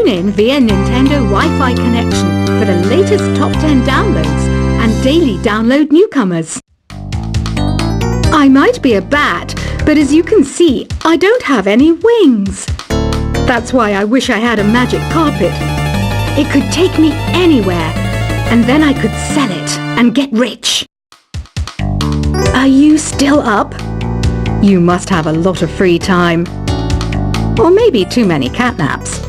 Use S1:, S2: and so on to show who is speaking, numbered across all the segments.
S1: Tune in via Nintendo Wi-Fi connection for the latest top 10 downloads and daily download newcomers. I might be a bat, but as you can see, I don't have any wings. That's why I wish I had a magic carpet. It could take me anywhere, and then I could sell it and get rich. Are you still up? You must have a lot of free time. Or maybe too many catnaps.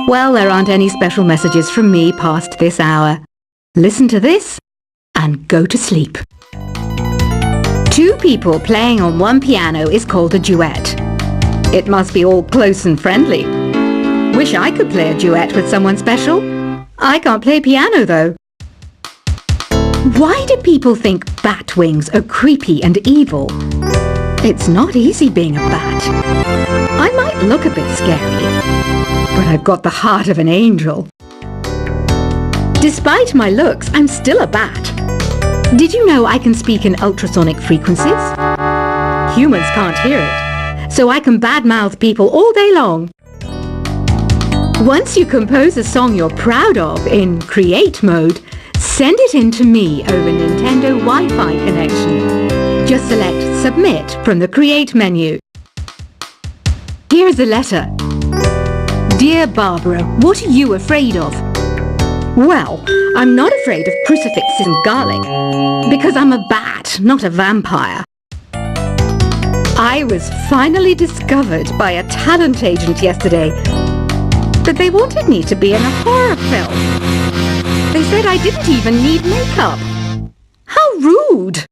S1: Well, there aren't any special messages from me past this hour. Listen to this and go to sleep. Two people playing on one piano is called a duet. It must be all close and friendly. Wish I could play a duet with someone special. I can't play piano though. Why do people think bat wings are creepy and evil? It's not easy being a bat. I might look a bit scary, but I've got the heart of an angel. Despite my looks, I'm still a bat. Did you know I can speak in ultrasonic frequencies? Humans can't hear it, so I can badmouth people all day long. Once you compose a song you're proud of in create mode, send it in to me over Nintendo Wi-Fi connection. Just select Submit from the Create menu. Here's a letter. Dear Barbara, what are you afraid of? Well, I'm not afraid of crucifixes and garlic, because I'm a bat, not a vampire. I was finally discovered by a talent agent yesterday, but they wanted me to be in a horror film. They said I didn't even need makeup. How rude!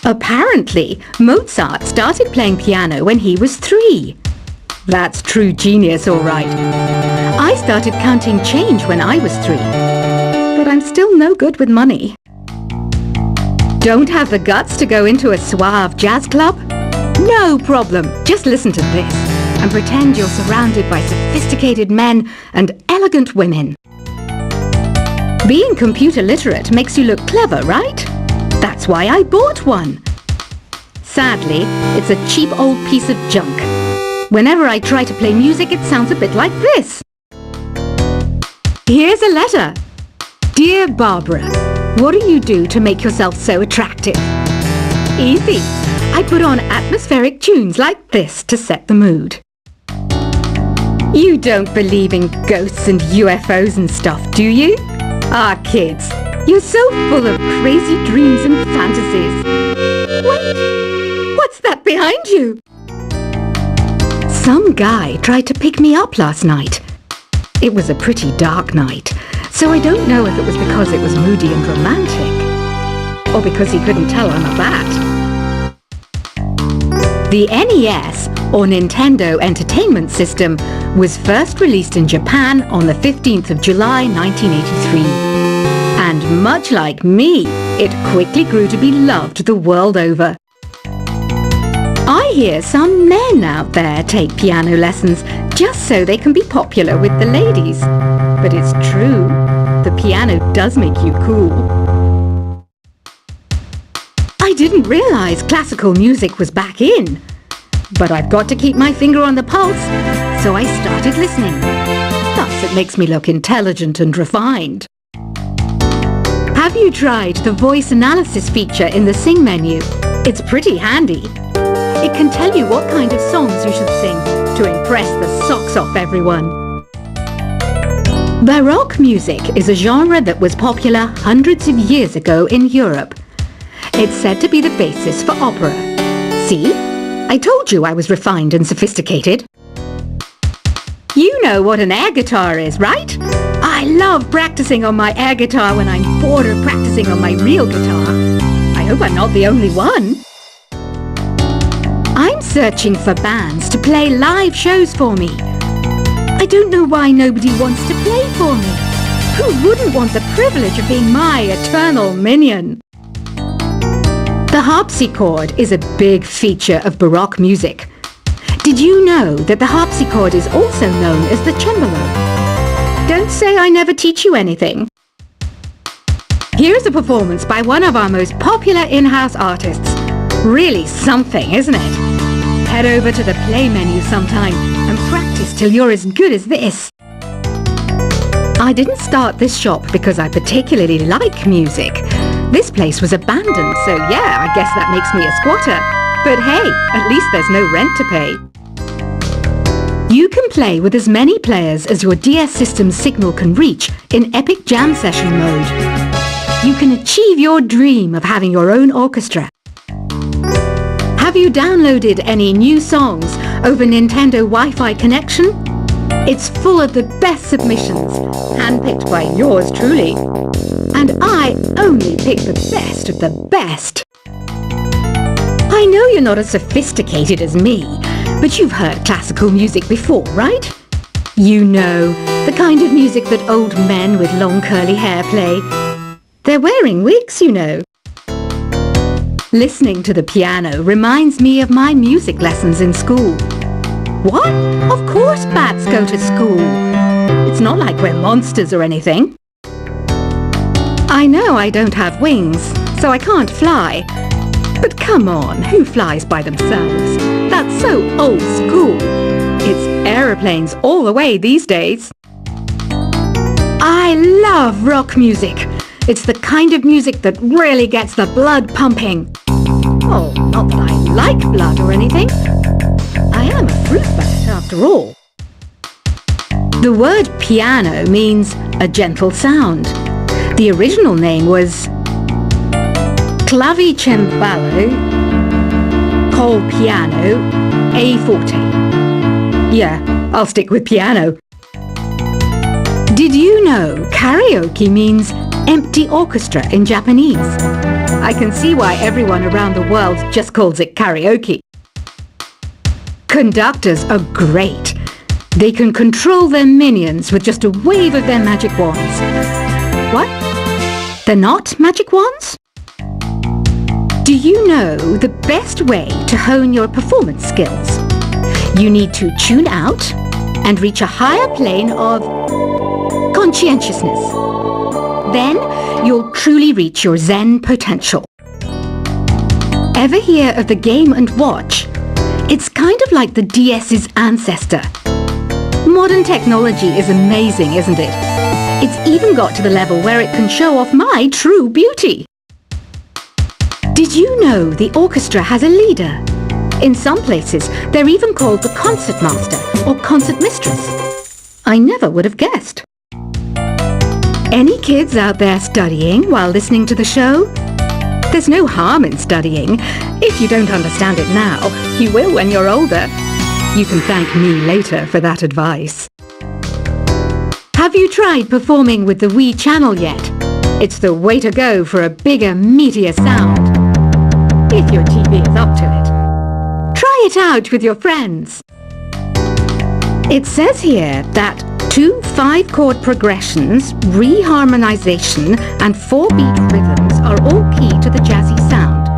S1: Apparently, Mozart started playing piano when he was 3. That's true genius, all right. I started counting change when I was 3, but I'm still no good with money. Don't have the guts to go into a suave jazz club? No problem. Just listen to this and pretend you're surrounded by sophisticated men and elegant women. Being computer literate makes you look clever, right? That's why I bought one. Sadly, it's a cheap old piece of junk. Whenever I try to play music, it sounds a bit like this. Here's a letter. Dear Barbara, what do you do to make yourself so attractive? Easy. I put on atmospheric tunes like this to set the mood. You don't believe in ghosts and UFOs and stuff, do you? Ah, kids, you're so full of crazy dreams and fantasies. Wait, what's that behind you? Some guy tried to pick me up last night. It was a pretty dark night, so I don't know if it was because it was moody and romantic, or because he couldn't tell I'm a bat. The NES, or Nintendo Entertainment System, was first released in Japan on the 15th of July 1983. And much like me, it quickly grew to be loved the world over. I hear some men out there take piano lessons just so they can be popular with the ladies. But it's true, the piano does make you cool. I didn't realize classical music was back in. But I've got to keep my finger on the pulse, so I started listening. Thus it makes me look intelligent and refined. Have you tried the voice analysis feature in the Sing menu? It's pretty handy. It can tell you what kind of songs you should sing to impress the socks off everyone. Baroque music is a genre that was popular hundreds of years ago in Europe. It's said to be the basis for opera. See? I told you I was refined and sophisticated. You know what an air guitar is, right? I love practicing on my air guitar when I'm bored of practicing on my real guitar. I hope I'm not the only one. I'm searching for bands to play live shows for me. I don't know why nobody wants to play for me. Who wouldn't want the privilege of being my eternal minion? The harpsichord is a big feature of Baroque music. Did you know that the harpsichord is also known as the cembalo? Don't say I never teach you anything. Here's a performance by one of our most popular in-house artists. Really something, isn't it? head over to the play menu sometime and practice till you're as good as this. I didn't start this shop because I particularly like music. This place was abandoned, so yeah, I guess that makes me a squatter. But hey, at least there's no rent to pay. You can play with as many players as your DS system's signal can reach in Epic Jam Session mode. You can achieve your dream of having your own orchestra. Have you downloaded any new songs over Nintendo Wi-Fi connection? It's full of the best submissions, handpicked by yours truly. And I only pick the best of the best. I know you're not as sophisticated as me, but you've heard classical music before, right? You know, the kind of music that old men with long curly hair play. They're wearing wigs, you know. Listening to the piano reminds me of my music lessons in school. What? Of course bats go to school. It's not like we're monsters or anything. I know I don't have wings, so I can't fly. But come on, who flies by themselves? That's so old school. It's aeroplanes all the way these days. I love rock music. It's the kind of music that really gets the blood pumping. Oh, not that I like blood or anything. I am a fruit bat after all. The word piano means a gentle sound. The original name was Clavicembalo col piano a forte. Yeah, I'll stick with piano. Did you know karaoke means empty orchestra in Japanese? I can see why everyone around the world just calls it karaoke. Conductors are great. They can control their minions with just a wave of their magic wands. What? They're not magic wands? Do you know the best way to hone your performance skills? You need to tune out and reach a higher plane of conscientiousness. Then you'll truly reach your Zen potential. Ever hear of the Game & Watch? It's kind of like the DS's ancestor. Modern technology is amazing, isn't it? It's even got to the level where it can show off my true beauty. Did you know the orchestra has a leader? In some places, they're even called the concertmaster or concertmistress. I never would have guessed. Any kids out there studying while listening to the show? There's no harm in studying. If you don't understand it now, you will when you're older. You can thank me later for that advice. Have you tried performing with the Wii channel yet? It's the way to go for a bigger, meatier sound. If your TV is up to it. Try it out with your friends. It says here that 2 5-chord progressions, reharmonization and 4-beat rhythms are all key to the jazzy sound.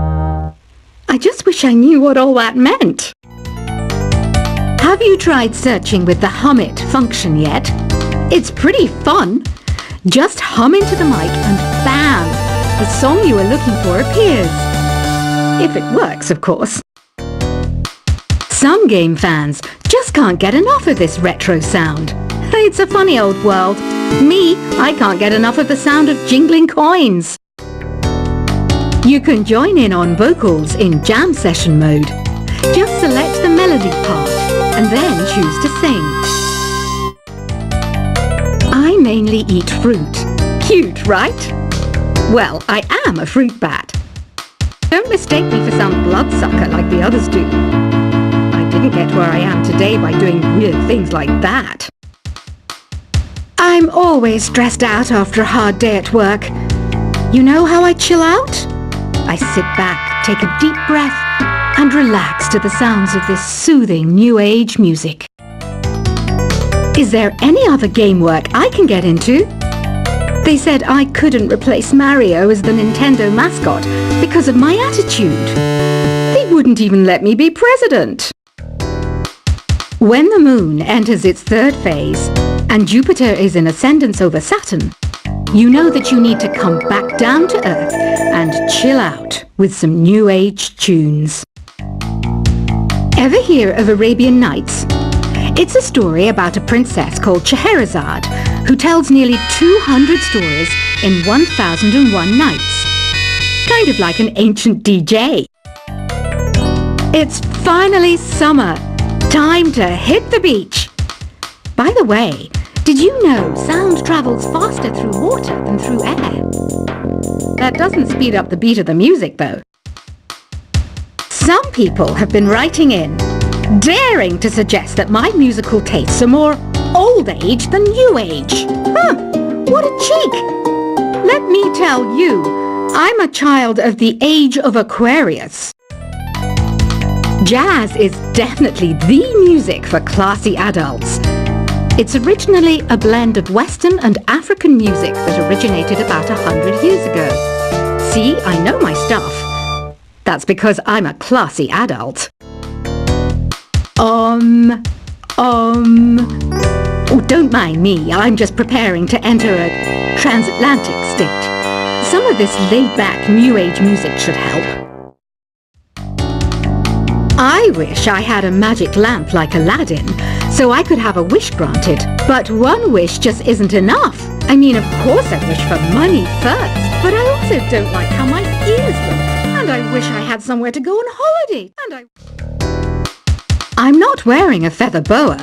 S1: I just wish I knew what all that meant. Have you tried searching with the Hum It function yet? It's pretty fun. Just hum into the mic and bam! The song you were looking for appears. If it works, of course. Some game fans just can't get enough of this retro sound. It's a funny old world. Me, I can't get enough of the sound of jingling coins. You can join in on vocals in jam session mode. Just select the melody part and then choose to sing. I mainly eat fruit. Cute, right? Well, I am a fruit bat. Don't mistake me for some bloodsucker like the others do. I didn't get where I am today by doing weird things like that. I'm always stressed out after a hard day at work. You know how I chill out? I sit back, take a deep breath, and relax to the sounds of this soothing new age music. Is there any other game work I can get into? They said I couldn't replace Mario as the Nintendo mascot because of my attitude. They wouldn't even let me be president. When the moon enters its 3rd phase and Jupiter is in ascendance over Saturn, you know that you need to come back down to Earth and chill out with some new age tunes. Ever hear of Arabian Nights? It's a story about a princess called Scheherazade who tells nearly 200 stories in 1001 nights. Kind of like an ancient DJ. It's finally summer. Time to hit the beach. By the way, did you know sound travels faster through water than through air? That doesn't speed up the beat of the music, though. Some people have been writing in, daring to suggest that my musical tastes are more old age than new age. Huh, what a cheek! Let me tell you, I'm a child of the age of Aquarius. Jazz is definitely the music for classy adults. It's originally a blend of Western and African music that originated about 100 years ago. See, I know my stuff. That's because I'm a classy adult. Oh, don't mind me. I'm just preparing to enter a transatlantic state. Some of this laid-back New Age music should help. I wish I had a magic lamp like Aladdin, so I could have a wish granted. But one wish just isn't enough. I mean, of course I wish for money first, but I also don't like how my ears look. And I wish I had somewhere to go on holiday. I'm not wearing a feather boa.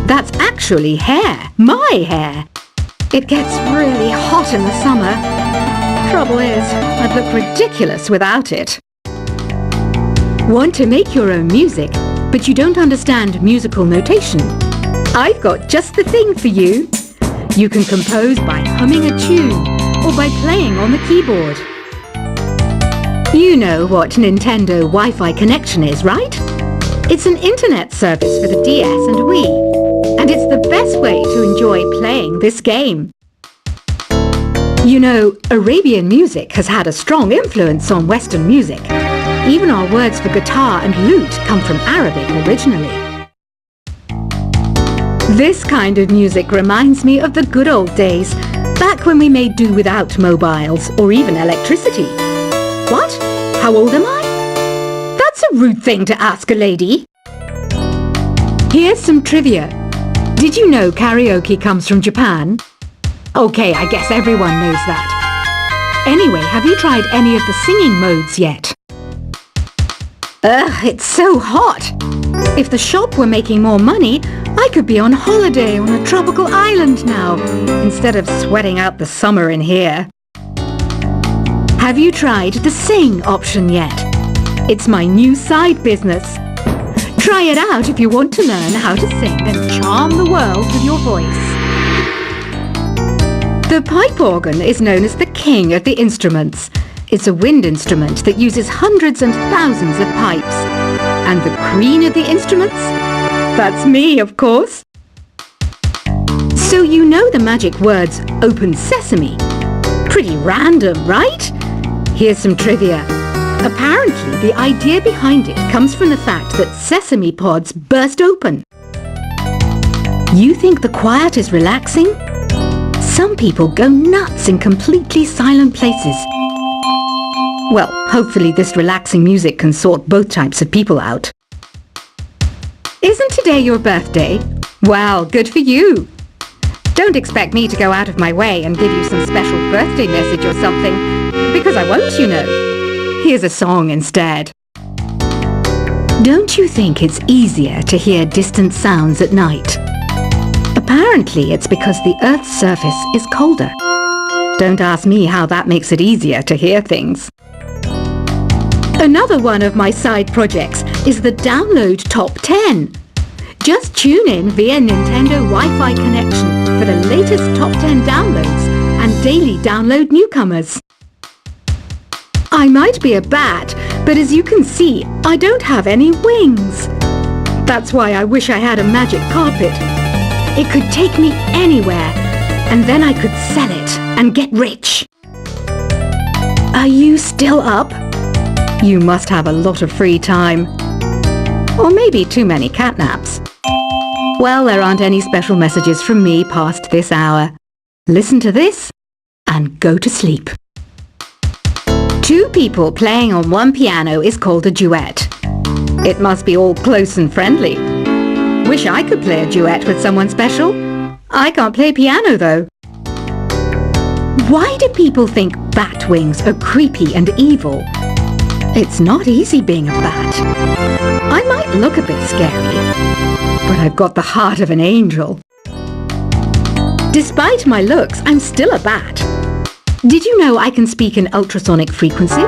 S1: That's actually hair. My hair. It gets really hot in the summer. Trouble is, I'd look ridiculous without it. Want to make your own music, but you don't understand musical notation? I've got just the thing for you. You can compose by humming a tune or by playing on the keyboard. You know what Nintendo Wi-Fi connection is, right? It's an internet service for the DS and Wii, and it's the best way to enjoy playing this game. You know, Arabian music has had a strong influence on Western music. Even our words for guitar and lute come from Arabic originally. This kind of music reminds me of the good old days, back when we made do without mobiles or even electricity. What? How old am I? That's a rude thing to ask a lady. Here's some trivia. Did you know karaoke comes from Japan? Okay, I guess everyone knows that. Anyway, have you tried any of the singing modes yet? Ugh, it's so hot. If the shop were making more money, I could be on holiday on a tropical island now, instead of sweating out the summer in here. Have you tried the sing option yet? It's my new side business. Try it out if you want to learn how to sing and charm the world with your voice. The pipe organ is known as the king of the instruments. It's a wind instrument that uses hundreds and thousands of pipes. And the queen of the instruments? That's me, of course. So you know the magic words "open sesame." Pretty random, right? Here's some trivia. Apparently, the idea behind it comes from the fact that sesame pods burst open. You think the quiet is relaxing? Some people go nuts in completely silent places. Well, hopefully this relaxing music can sort both types of people out. Isn't today your birthday? Well, good for you. Don't expect me to go out of my way and give you some special birthday message or something, because I won't, you know. Here's a song instead. Don't you think it's easier to hear distant sounds at night? Apparently it's because the Earth's surface is colder. Don't ask me how that makes it easier to hear things. Another one of my side projects is the Download Top 10. Just tune in via Nintendo Wi-Fi connection for the latest Top 10 downloads and daily download newcomers. I might be a bat, but as you can see, I don't have any wings. That's why I wish I had a magic carpet. It could take me anywhere, and then I could sell it and get rich. Are you still up? You must have a lot of free time. Or maybe too many catnaps. Well, there aren't any special messages from me past this hour. Listen to this and go to sleep. Two people playing on one piano is called a duet. It must be all close and friendly. Wish I could play a duet with someone special. I can't play piano, though. Why do people think bat wings are creepy and evil? It's not easy being a bat. I might look a bit scary, but I've got the heart of an angel. Despite my looks, I'm still a bat. Did you know I can speak in ultrasonic frequencies?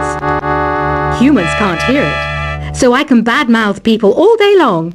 S1: Humans can't hear it, so I can badmouth people all day long.